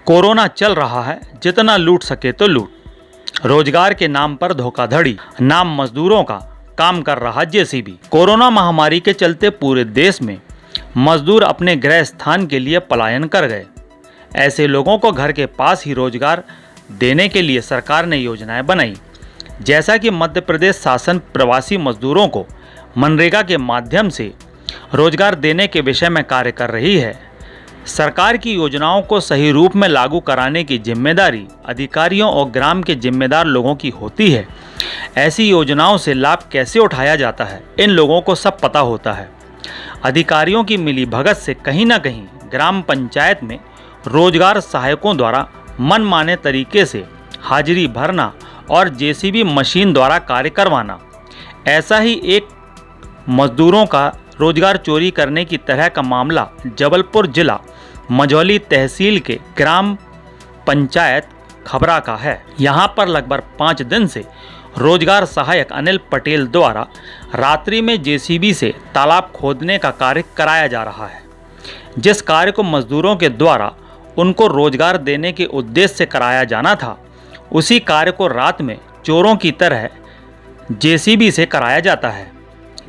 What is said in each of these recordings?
Corona चल रहा है, जितना लूट सके तो लूट। रोजगार के नाम पर धोखाधड़ी, नाम मजदूरों का, काम कर रहा जेसीबी। कोरोना महामारी के चलते पूरे देश में मजदूर अपने गृह स्थान के लिए पलायन कर गए। ऐसे लोगों को घर के पास ही रोजगार देने के लिए सरकार ने योजनाएं बनाई। जैसा कि मध्य प्रदेश शासन प्रवासी मजदूरों को मनरेगा के माध्यम से रोजगार देने के विषय में कार्य कर रही है। सरकार की योजनाओं को सही रूप में लागू कराने की जिम्मेदारी अधिकारियों और ग्राम के जिम्मेदार लोगों की होती है। ऐसी योजनाओं से लाभ कैसे उठाया जाता है, इन लोगों को सब पता होता है। अधिकारियों की मिलीभगत से कहीं ना कहीं ग्राम पंचायत में रोजगार सहायकों द्वारा मनमाने तरीके से हाजिरी भरना और जेसीबी मशीन द्वारा कार्य करवाना, ऐसा ही एक मजदूरों का रोजगार चोरी करने की तरह का मामला जबलपुर जिला मझौली तहसील के ग्राम पंचायत खबरा का है। यहाँ पर लगभग 5 दिन से रोजगार सहायक अनिल पटेल द्वारा रात्रि में जेसीबी से तालाब खोदने का कार्य कराया जा रहा है। जिस कार्य को मजदूरों के द्वारा उनको रोजगार देने के उद्देश्य से कराया जाना था, उसी कार्य को रात में चोरों की तरह जेसीबी से कराया जाता है।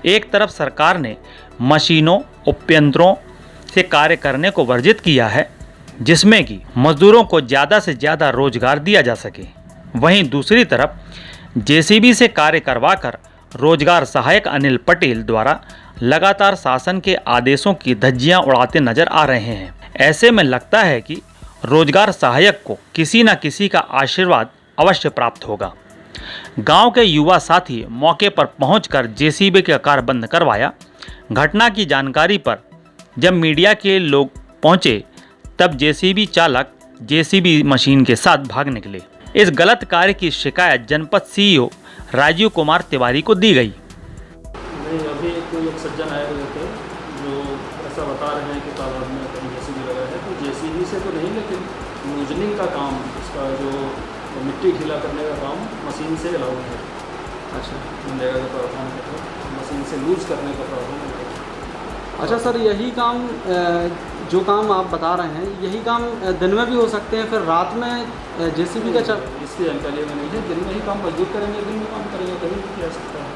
एक तरफ सरकार ने मशीनों उपयंत्रों से कार्य करने को वर्जित किया है, जिसमें कि मजदूरों को ज़्यादा से ज़्यादा रोजगार दिया जा सके। वहीं दूसरी तरफ जेसीबी से कार्य करवाकर रोजगार सहायक अनिल पटेल द्वारा लगातार शासन के आदेशों की धज्जियां उड़ाते नजर आ रहे हैं। ऐसे में लगता है कि रोजगार सहायक को किसी न किसी का आशीर्वाद अवश्य प्राप्त होगा। गांव के युवा साथी मौके पर पहुंचकर जेसीबी का कार्य बंद करवाया। घटना की जानकारी पर जब मीडिया के लोग पहुंचे, तब जेसीबी चालक जेसीबी मशीन के साथ भाग निकले। इस गलत कार्य की शिकायत जनपद सीईओ राजीव कुमार तिवारी को दी गई। नहीं, अभी कोई एक सज्जन आए हुए थे जो ऐसा बता रहे हैं कि तालाब में कहीं जेसीबी लगा है। तो जेसीबी से तो नहीं, लेकिन लूजनिंग का काम, उसका जो मिट्टी ढीला करने का काम मशीन से अलाउड है। अच्छा, मनरेगा का प्रावधान है तो मशीन से लूज करने का प्रावधान है। अच्छा सर, यही काम जो काम आप बता रहे हैं, यही काम दिन में भी हो सकते हैं, फिर रात में जेसीबी का चल? इसकी जानकारी में नहीं है। दिन में ही काम मजदूर करेंगे, दिन में काम करेंगे, कहीं भी किया सकता है।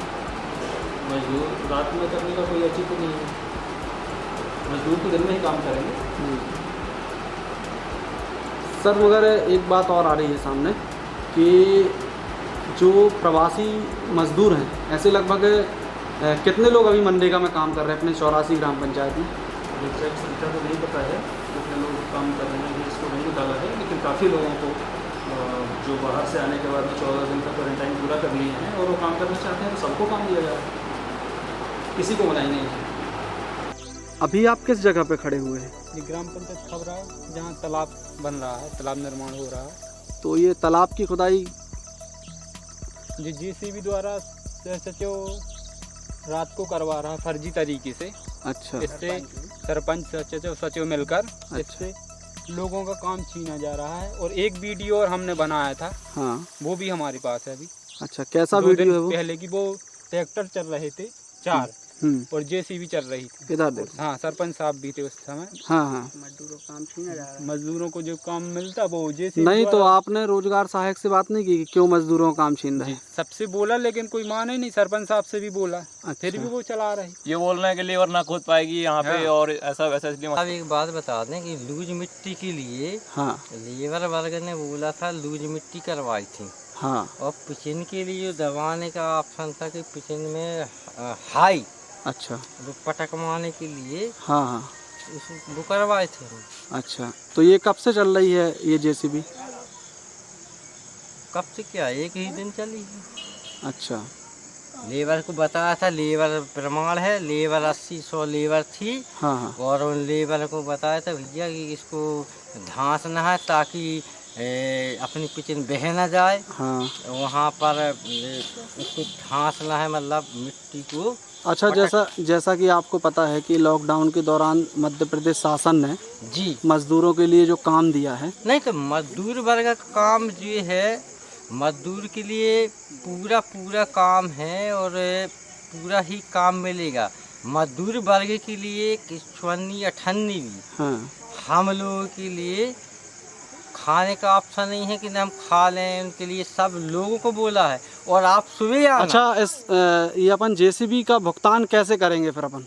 मजदूर रात में करने का कोई औचित्य तो नहीं है। मजदूर तो दिन में ही काम करेंगे। सर मगर एक बात और आ रही है सामने कि जो प्रवासी मजदूर हैं, ऐसे लगभग कितने लोग अभी मनरेगा में काम कर रहे हैं अपने 84 ग्राम पंचायत में? एग्जैक्ट संख्या तो नहीं पता है कितने लोग काम कर रहे हैं, इसको नहीं डाला है। लेकिन काफ़ी लोगों को जो बाहर से आने के बाद में 14 दिन का क्वारंटाइन पूरा कर लिए हैं और वो काम करना चाहते हैं, तो सबको काम दिया जा रहा है, किसी को मनाही नहीं है। अभी आप किस जगह पे खड़े हुए हैं? ये ग्राम पंचायत खबरा है, जहाँ तालाब बन रहा है, तालाब निर्माण हो रहा है। तो ये तालाब की खुदाई जो जेसीबी द्वारा सचिव रात को करवा रहा है फर्जी तरीके से। अच्छा, इससे सरपंच सचिव मिलकर अच्छा, इससे लोगों का काम छीना जा रहा है। और एक वीडियो और हमने बनाया था, हाँ, वो भी हमारे पास है अभी। अच्छा, कैसा 2 वीडियो दिन है वो? पहले की, वो ट्रैक्टर चल रहे थे 4 और जेसीबी चल रही थी। इधर देखो। हाँ, सरपंच साहब भी थे उस समय। हाँ हाँ, मजदूरों काम छीना जा रहा है। मजदूरों को जो काम मिलता वो जेसीबी नहीं, तो आपने रोजगार सहायक से बात नहीं की कि क्यों मजदूरों का काम छीन रहे हैं? सबसे बोला, लेकिन कोई माने नहीं। सरपंच साहब से भी बोला, अच्छा, फिर भी वो चला रहे। ये बोल रहे हैं कि लेबर ना खोद पाएगी यहाँ पे, और ऐसा वैसा, इसलिए अब एक बात बता दें कि लूज मिट्टी के लिए हाँ लेबर वर्ग ने बोला था लूज मिट्टी करवाई थी, हाँ, और पिचिन के लिए दबाने का ऑप्शन था कि पिचिन में हाई, अच्छा, वो पटकवाने के लिए हाँ हाँ, वो करवाए थे। अच्छा, तो ये कब से चल रही है ये जेसीबी? कब से क्या, एक ही दिन चली है। अच्छा, लेबर को बताया था, लेबर प्रमाण है, लेबर 80-100 लेबर थी, हाँ हाँ, और उन लेबर को बताया था भैया कि इसको धांसना है ताकि अपनी पिचिन बह ना जाए। हाँ, वहाँ पर इसको धांसना है, मतलब मिट्टी को। अच्छा, जैसा कि आपको पता है कि लॉकडाउन के दौरान मध्य प्रदेश शासन ने जी मजदूरों के लिए जो काम दिया है, नहीं, तो मजदूर वर्ग का काम जो है, मजदूर के लिए पूरा काम है और पूरा ही काम मिलेगा। मजदूर वर्ग के लिए 54 भी हाँ, हम लोगों के लिए खाने का ऑप्शन नहीं है कि हम खा लें, उनके लिए सब लोगों को बोला है। और आप सुबह आना। अच्छा, ये अपन जेसीबी का भुगतान कैसे करेंगे फिर अपन?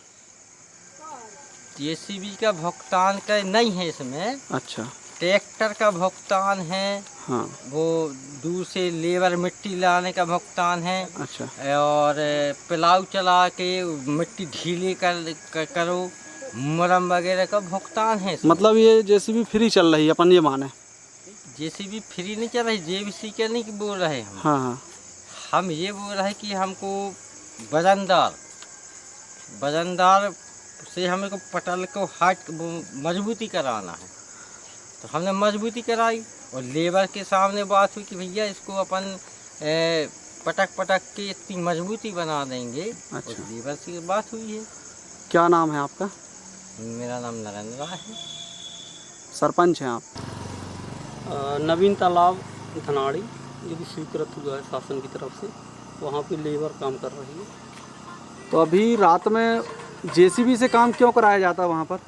जेसीबी का भुगतान का नहीं है इसमें, अच्छा। ट्रैक्टर का भुगतान है। हाँ। वो दूर से लेबर मिट्टी लाने का भुगतान है। अच्छा। और पिलाऊ चला के मिट्टी ढीली करो, मुरम वगैरह का भुगतान है इसमें। मतलब ये जेसीबी फ्री चल रही है, अपन ये माने? जेसीबी फ्री नहीं चल रही, जेबीसी का नहीं बोल रहे हम। हाँ हाँ। हम ये बोल रहे हैं कि हमको वजनदार से हमको पटल को मजबूती कराना है। तो हमने मजबूती कराई और लेबर के सामने बात हुई कि भैया इसको अपन पटक के इतनी मजबूती बना देंगे। अच्छा। और लेबर से बात हुई है। क्या नाम है आपका? मेरा नाम नरेंद्र है। सरपंच हैं आप? नवीन तालाब धनाड़ी, जो कि स्वीकृत हुआ है शासन की तरफ से, वहाँ पे लेबर काम कर रही है। तो अभी रात में जेसीबी से काम क्यों कराया जाता है वहाँ पर?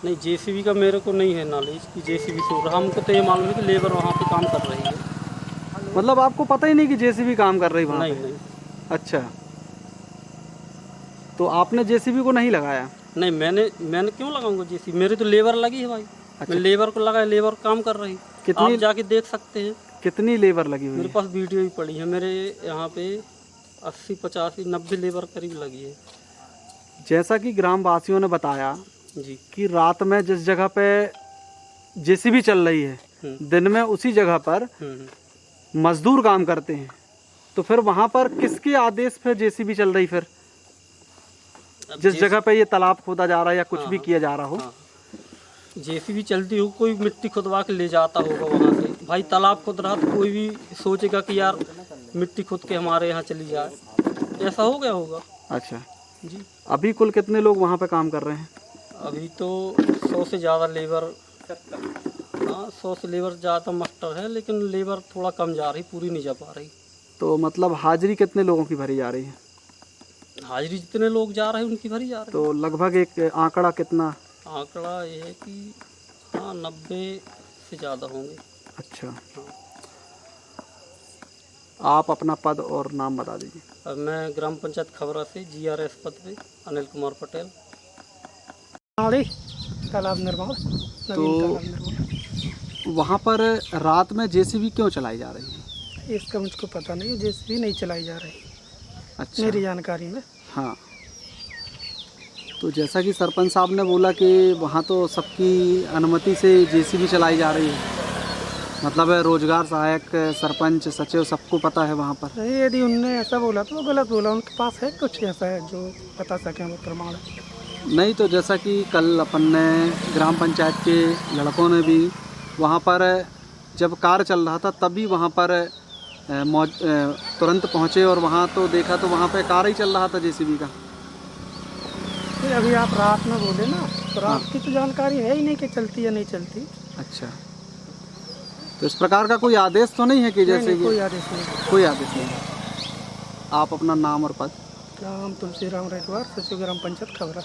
नहीं, जेसीबी का मेरे को नहीं है नॉलेज कि जेसीबी से हो रहा। हमको तो ये मालूम है कि लेबर वहाँ पे काम कर रही है। मतलब आपको पता ही नहीं कि जेसीबी काम कर रही वहाँ नहीं पे? नहीं अच्छा, तो आपने जेसीबी को नहीं लगाया? नहीं, मैंने क्यों लगाऊंगा जेसीबी? मेरी तो लेबर लगी है भाई। अच्छा। मैं लेबर को लगाया, लेबर काम कर रही। कितनी- आप जाके देख सकते हैं। कितनी लेबर लगी हुई मेरे है? पास वीडियो भी पड़ी है। मेरे यहाँ पे 80, 85, 90 लेबर करीब लगी है जैसा कि ग्रामवासियों ने बताया जी। कि रात में जिस जगह पे जेसीबी चल रही है, दिन में उसी जगह पर मजदूर काम करते हैं। तो फिर वहाँ पर किसके आदेश पे जेसीबी चल रही? फिर जिस जगह पे ये तालाब खोदा जा रहा है या कुछ भी किया जा रहा हो? जेसीबी चलती हो, कोई मिट्टी खुदवा के ले जाता होगा वहाँ से। भाई तालाब खुद रहा तो कोई भी सोचेगा कि यार मिट्टी खुद के हमारे यहाँ चली जाए, ऐसा हो गया होगा। अच्छा जी। अभी कुल कितने लोग वहाँ पे काम कर रहे हैं? अभी तो 100 से ज़्यादा लेबर, 100 से लेबर ज़्यादा मास्टर है, लेकिन लेबर थोड़ा कम जा रही, पूरी नहीं जा पा रही। तो मतलब हाजिरी कितने लोगों की भरी जा रही है? हाजिरी जितने लोग जा रहे हैं उनकी भरी जा रही तो लगभग एक आंकड़ा कितना? आंकड़ा ये है कि 90 से ज़्यादा होंगे। अच्छा, आप अपना पद और नाम बता दीजिए। अब मैं ग्राम पंचायत खबरा से GRS पद पे अनिल कुमार पटेल। तालाब निर्माण, तो वहाँ पर रात में जेसीबी क्यों चलाई जा रही है? इसका मुझको पता नहीं, जेसीबी नहीं चलाई जा रही अच्छा। मेरी जानकारी में। हाँ, तो जैसा कि सरपंच साहब ने बोला कि वहाँ तो सबकी अनुमति से जेसीबी चलाई जा रही है, मतलब रोजगार सहायक, सरपंच, सचिव, सबको पता है वहाँ पर। नहीं, यदि उनने ऐसा बोला तो वो गलत बोला। उनके पास है कुछ ऐसा है जो बता सकें वो प्रमाण? नहीं, तो जैसा कि कल अपन ने ग्राम पंचायत के लड़कों ने भी वहाँ पर जब कार्य चल रहा था तभी वहाँ पर तुरंत पहुँचे और वहाँ तो देखा तो वहाँ पे कार्य ही चल रहा था जेसीबी का। तो अभी आप रात में बोले ना, तो रात की तो जानकारी है ही नहीं कि चलती या नहीं चलती। अच्छा, तो इस प्रकार का कोई आदेश तो नहीं है कि जैसे नहीं, कोई आदेश नहीं। कोई आदेश नहीं है। आप अपना नाम और पद? नाम तुलसीराम रेटवार, सचिव ग्राम पंचायत खबरा।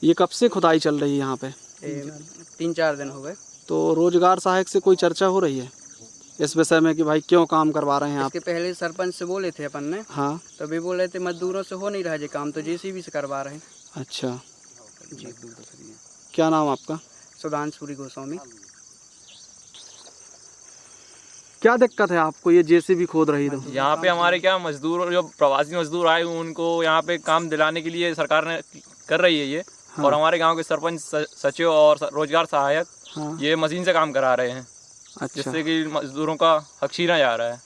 ये कब से खुदाई चल रही है यहाँ पे? 3-4 दिन हो गए। तो रोजगार सहायक से कोई चर्चा हो रही है इस विषय में कि भाई क्यों काम करवा रहे हैं आप? इसके पहले सरपंच से बोले थे अपन ने। हाँ। तो भी बोले थे मजदूरों से हो नहीं रहा है काम, तो जेसीबी से करवा रहे हैं। अच्छा जी। क्या नाम आपका? सुधांशुरी गोस्वामी। क्या दिक्कत है आपको ये जेसीबी खोद रही? तो यहाँ पे हमारे क्या मजदूर, जो प्रवासी मजदूर आए उनको यहाँ पे काम दिलाने के लिए सरकार ने कर रही है ये। हाँ। और हमारे गांव के सरपंच, सचिव और रोजगार सहायक, हाँ, ये मशीन से काम करा रहे हैं। अच्छा। जिससे कि मजदूरों का हक छीना जा रहा है।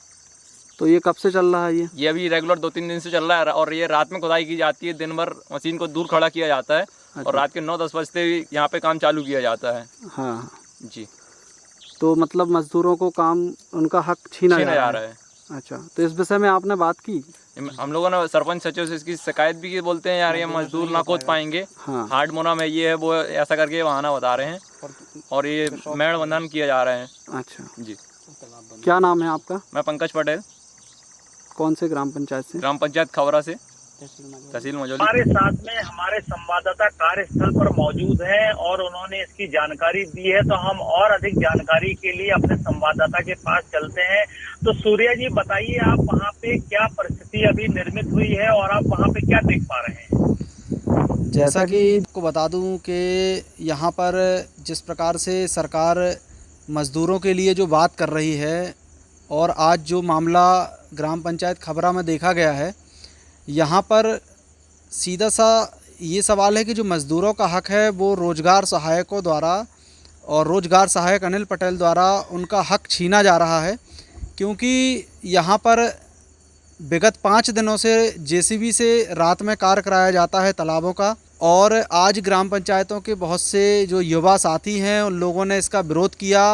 तो ये कब से चल रहा है? ये अभी रेगुलर 2-3 दिन से चल रहा है। और ये रात में खुदाई की जाती है, दिन भर मशीन को दूर खड़ा किया जाता है। अच्छा। और रात के 9-10 बजते यहाँ पे काम चालू किया जाता है। हाँ जी। तो मतलब मजदूरों को काम, उनका हक छीना जा रहा है। अच्छा, तो इस विषय में आपने बात की? हम लोगों ने सरपंच, सचिव से इसकी शिकायत भी की। बोलते हैं यार ये मजदूर ना खोद पाएंगे। हाँ। हार्ड मोना में ये है वो, ऐसा करके बहाना बता रहे हैं। और ये मेड़ बंधन किया जा रहे हैं। अच्छा जी। क्या नाम है आपका? मैं पंकज पटेल। कौन से ग्राम पंचायत से? ग्राम पंचायत खबरा से। तहसील मझौली। हमारे साथ में हमारे संवाददाता कार्यस्थल पर मौजूद हैं और उन्होंने इसकी जानकारी दी है, तो हम और अधिक जानकारी के लिए अपने संवाददाता के पास चलते हैं। तो सूर्या जी बताइए, आप वहाँ पे क्या परिस्थिति अभी निर्मित हुई है और आप वहाँ पे क्या देख पा रहे हैं? जैसा कि आपको बता दूं कि यहाँ पर जिस प्रकार से सरकार मज़दूरों के लिए जो बात कर रही है और आज जो मामला ग्राम पंचायत खबरा में देखा गया है, यहाँ पर सीधा सा ये सवाल है कि जो मज़दूरों का हक है वो रोज़गार सहायकों द्वारा और रोज़गार सहायक अनिल पटेल द्वारा उनका हक छीना जा रहा है। क्योंकि यहाँ पर विगत 5 दिनों से जेसीबी से रात में कार्य कराया जाता है तालाबों का, और आज ग्राम पंचायतों के बहुत से जो युवा साथी हैं उन लोगों ने इसका विरोध किया।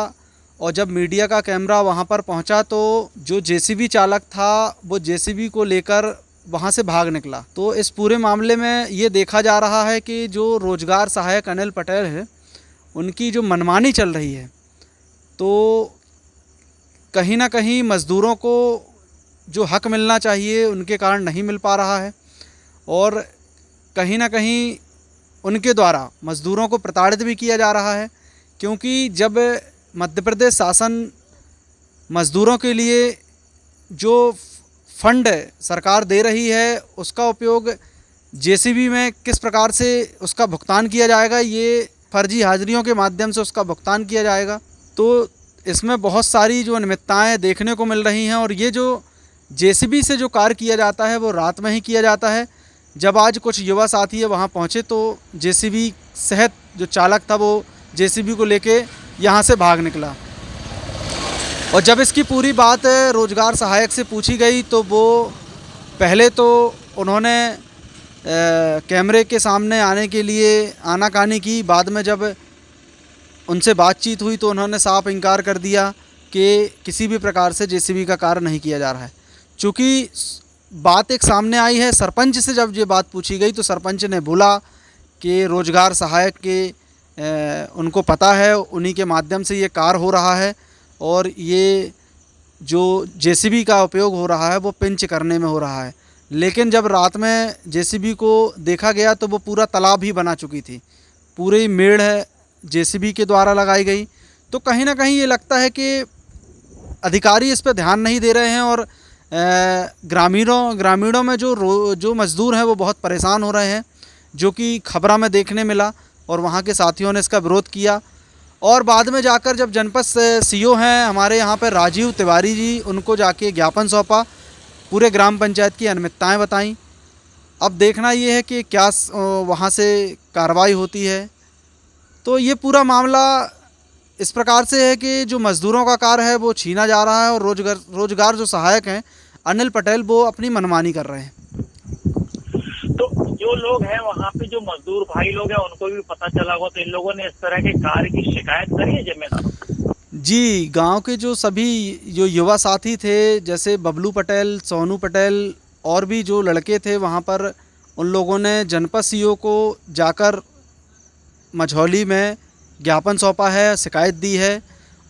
और जब मीडिया का कैमरा वहाँ पर पहुँचा तो जो जेसीबी चालक था वो जेसीबी को लेकर वहाँ से भाग निकला। तो इस पूरे मामले में ये देखा जा रहा है कि जो रोज़गार सहायक अनिल पटेल है उनकी जो मनमानी चल रही है, तो कहीं ना कहीं मज़दूरों को जो हक मिलना चाहिए उनके कारण नहीं मिल पा रहा है, और कहीं ना कहीं उनके द्वारा मज़दूरों को प्रताड़ित भी किया जा रहा है। क्योंकि जब मध्य प्रदेश शासन मज़दूरों के लिए जो फंड सरकार दे रही है उसका उपयोग जेसीबी में किस प्रकार से उसका भुगतान किया जाएगा, ये फर्जी हाजिरियों के माध्यम से उसका भुगतान किया जाएगा। तो इसमें बहुत सारी जो अनियमितताएँ देखने को मिल रही हैं, और ये जो जेसीबी से जो कार्य किया जाता है वो रात में ही किया जाता है। जब आज कुछ युवा साथी है वहाँ पहुँचे तो जेसीबी सहित जो चालक था वो जेसीबी को लेके यहाँ से भाग निकला। और जब इसकी पूरी बात रोज़गार सहायक से पूछी गई तो वो पहले तो उन्होंने कैमरे के सामने आने के लिए आनाकानी की। बाद में जब उनसे बातचीत हुई तो उन्होंने साफ इनकार कर दिया कि किसी भी प्रकार से जेसीबी का कार्य नहीं किया जा रहा है। चूँकि बात एक सामने आई है, सरपंच से जब ये बात पूछी गई तो सरपंच ने बोला कि रोज़गार सहायक के उनको पता है, उन्हीं के माध्यम से ये कार्य हो रहा है, और ये जो जेसीबी का उपयोग हो रहा है वो पिंच करने में हो रहा है। लेकिन जब रात में जेसीबी को देखा गया तो वो पूरा तालाब ही बना चुकी थी, पूरी मेड़ है जेसीबी के द्वारा लगाई गई। तो कहीं ना कहीं ये लगता है कि अधिकारी इस पर ध्यान नहीं दे रहे हैं, और ग्रामीणों में जो मज़दूर हैं वो बहुत परेशान हो रहे हैं, जो कि खबरा में देखने मिला। और वहाँ के साथियों ने इसका विरोध किया, और बाद में जाकर जब जनपद सीओ हैं हमारे यहाँ पर राजीव तिवारी जी, उनको जाके ज्ञापन सौंपा, पूरे ग्राम पंचायत की अनियमितताएँ बताईं। अब देखना ये है कि क्या वहाँ से कार्रवाई होती है। तो ये पूरा मामला इस प्रकार से है कि जो मज़दूरों का कार्य है वो छीना जा रहा है, और रोज़गार जो सहायक हैं अनिल पटेल वो अपनी मनमानी कर रहे हैं। तो जो लोग हैं वहाँ पे जो मजदूर भाई लोग हैं उनको भी पता चला होगा, तो इन लोगों ने इस तरह के कार्य की शिकायत करी है जिम्मेदार? जी, गांव के जो सभी जो युवा साथी थे, जैसे बबलू पटेल, सोनू पटेल और भी जो लड़के थे वहाँ पर, उन लोगों ने जनपद सीओ को जाकर मझौली में ज्ञापन सौंपा है, शिकायत दी है,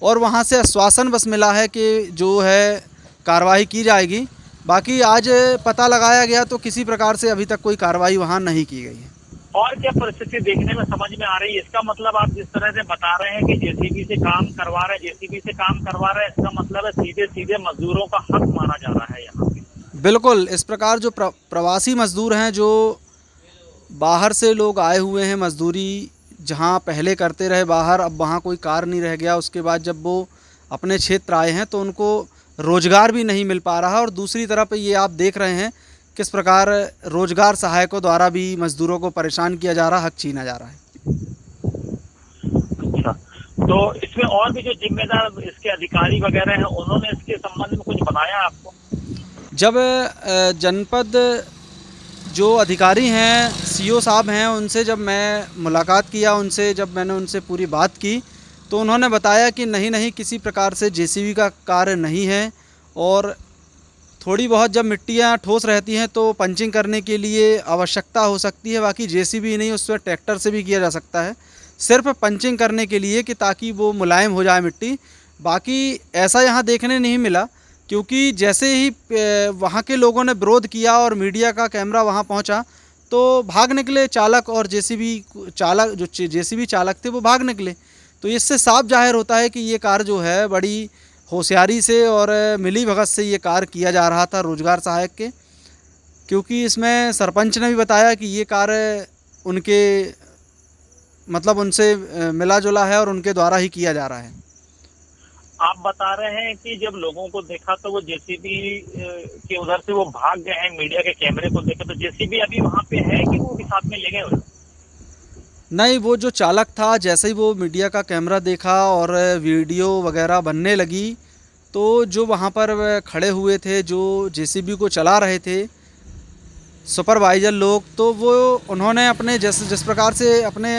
और वहाँ से आश्वासन बस मिला है कि जो है कार्रवाई की जाएगी। बाकी आज पता लगाया गया तो किसी प्रकार से अभी तक कोई कार्रवाई वहाँ नहीं की गई है। और क्या परिस्थिति देखने में समझ में आ रही है? इसका मतलब आप जिस तरह से बता रहे हैं कि जेसीबी से काम करवा रहे हैं, इसका मतलब है सीधे सीधे मजदूरों का हक माना जा रहा है यहाँ पे। बिल्कुल, इस प्रकार जो प्रवासी मजदूर हैं, जो बाहर से लोग आए हुए हैं, मजदूरी जहाँ पहले करते रहे बाहर, अब वहाँ कोई कार्य नहीं रह गया, उसके बाद जब वो अपने क्षेत्र आए हैं तो उनको रोज़गार भी नहीं मिल पा रहा। और दूसरी तरफ ये आप देख रहे हैं किस प्रकार रोज़गार सहायकों द्वारा भी मज़दूरों को परेशान किया जा रहा, हक छीना जा रहा है। अच्छा, तो इसमें और भी जो जिम्मेदार इसके अधिकारी वगैरह हैं उन्होंने इसके संबंध में कुछ बताया आपको? जब जनपद जो अधिकारी हैं, सीओ साहब हैं, उनसे जब मैं मुलाकात किया, जब मैंने उनसे पूरी बात की तो उन्होंने बताया कि नहीं किसी प्रकार से जेसीबी का कार्य नहीं है, और थोड़ी बहुत जब मिट्टियाँ ठोस रहती हैं तो पंचिंग करने के लिए आवश्यकता हो सकती है। बाकी जेसीबी नहीं, उस पर ट्रैक्टर से भी किया जा सकता है, सिर्फ पंचिंग करने के लिए कि ताकि वो मुलायम हो जाए मिट्टी। बाकी ऐसा यहाँ देखने नहीं मिला क्योंकि जैसे ही वहाँ के लोगों ने विरोध किया और मीडिया का कैमरा वहाँ पहुँचा तो भाग निकले चालक, और जेसीबी चालक जो जेसीबी चालक थे वो भाग निकले। तो इससे साफ जाहिर होता है कि ये कार्य जो है बड़ी होशियारी से और मिली भगत से ये कार्य किया जा रहा था रोजगार सहायक के, क्योंकि इसमें सरपंच ने भी बताया कि ये कार्य उनके मतलब उनसे मिला जुला है और उनके द्वारा ही किया जा रहा है। आप बता रहे हैं कि जब लोगों को देखा तो वो जेसीबी के उधर से वो भाग गए हैं, मीडिया के कैमरे को देखे तो जेसीबी अभी वहाँ पे है कि वो भी साथ में ले गए? नहीं, वो जो चालक था जैसे ही वो मीडिया का कैमरा देखा और वीडियो वगैरह बनने लगी तो जो वहाँ पर खड़े हुए थे, जो जेसीबी को चला रहे थे सुपरवाइज़र लोग, तो वो उन्होंने अपने जिस प्रकार से अपने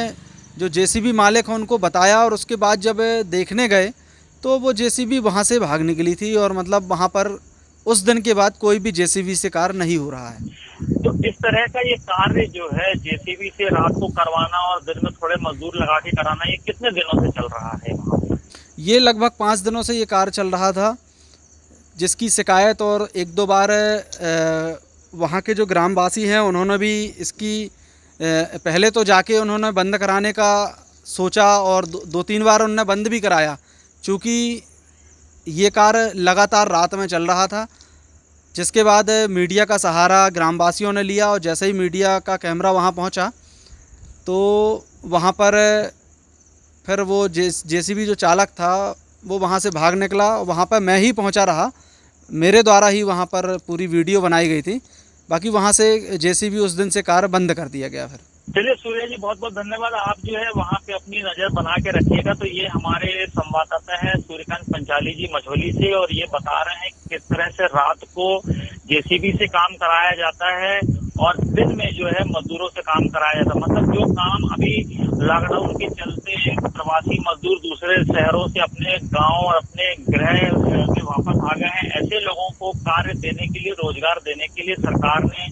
जो जेसीबी मालिक हैं उनको बताया, और उसके बाद जब देखने गए तो वो जेसीबी वहाँ से भाग निकली थी, और मतलब वहाँ पर उस दिन के बाद कोई भी जेसीबी से कार्य नहीं हो रहा है। तो इस तरह का ये कार्य जो है जेसीबी से रात को करवाना और दिन में थोड़े मजदूर लगा के कराना, ये कितने दिनों से चल रहा है? ये लगभग 5 दिनों से ये कार्य चल रहा था, जिसकी शिकायत और 1-2 बार वहाँ के जो ग्रामवासी हैं उन्होंने भी इसकी पहले तो जाके उन्होंने बंद कराने का सोचा, और 2-3 बार उन्होंने बंद भी कराया, चूँकि ये कार्य लगातार रात में चल रहा था। जिसके बाद मीडिया का सहारा ग्रामवासियों ने लिया, और जैसे ही मीडिया का कैमरा वहाँ पहुँचा तो वहाँ पर फिर वो जेसीबी जो चालक था वो वहाँ से भाग निकला। वहाँ पर मैं ही पहुँचा रहा, मेरे द्वारा ही वहाँ पर पूरी वीडियो बनाई गई थी। बाकी वहाँ से जेसीबी उस दिन से कार्य बंद कर दिया गया। फिर चलिए सूर्य जी, बहुत बहुत धन्यवाद। आप जो है वहाँ पे अपनी नजर बना के रखिएगा। तो ये हमारे संवाददाता हैं सूर्यकांत पंचाली जी मझौली से, और ये बता रहे हैं किस तरह से रात को जेसीबी से काम कराया जाता है और दिन में जो है मजदूरों से काम कराया जाता है। मतलब जो काम अभी लॉकडाउन के चलते प्रवासी मजदूर दूसरे शहरों से अपने गाँव और अपने गृह में वापस आ गए हैं, ऐसे लोगों को कार्य देने के लिए, रोजगार देने के लिए सरकार ने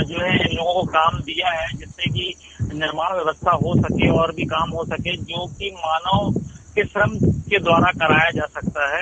जो है इन लोगों को काम दिया है, जिससे कि निर्माण व्यवस्था हो सके और भी काम हो सके, जो कि मानव के श्रम के द्वारा कराया जा सकता है।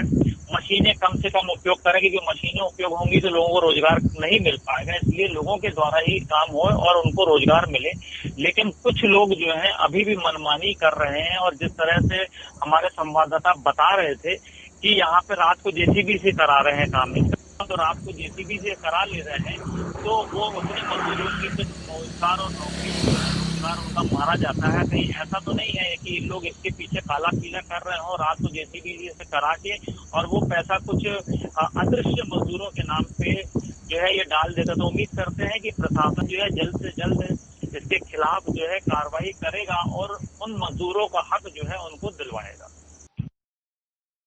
मशीनें कम से कम उपयोग करें, क्योंकि मशीनें उपयोग होंगी तो लोगों को रोजगार नहीं मिल पाएगा, इसलिए लोगों के द्वारा ही काम हो और उनको रोजगार मिले। लेकिन कुछ लोग जो हैं अभी भी मनमानी कर रहे हैं, और जिस तरह से हमारे संवाददाता बता रहे थे कि यहाँ पे रात को जेसीबी से करा रहे हैं काम, तो रात को जेसीबी से करा ले रहे हैं, तो वो उतने मजदूरों की कुछ रोजगार और नौकरी रोजगार उनका मारा जाता है। कहीं ऐसा तो नहीं है कि लोग इसके पीछे काला पीला कर रहे हो रात को जेसीबी से करा के, और वो पैसा कुछ अदृश्य मजदूरों के नाम पे जो है ये डाल देता। तो उम्मीद करते हैं कि प्रशासन जो है जल्द से जल्द इसके खिलाफ जो है कार्रवाई करेगा और उन मजदूरों का हक जो है उनको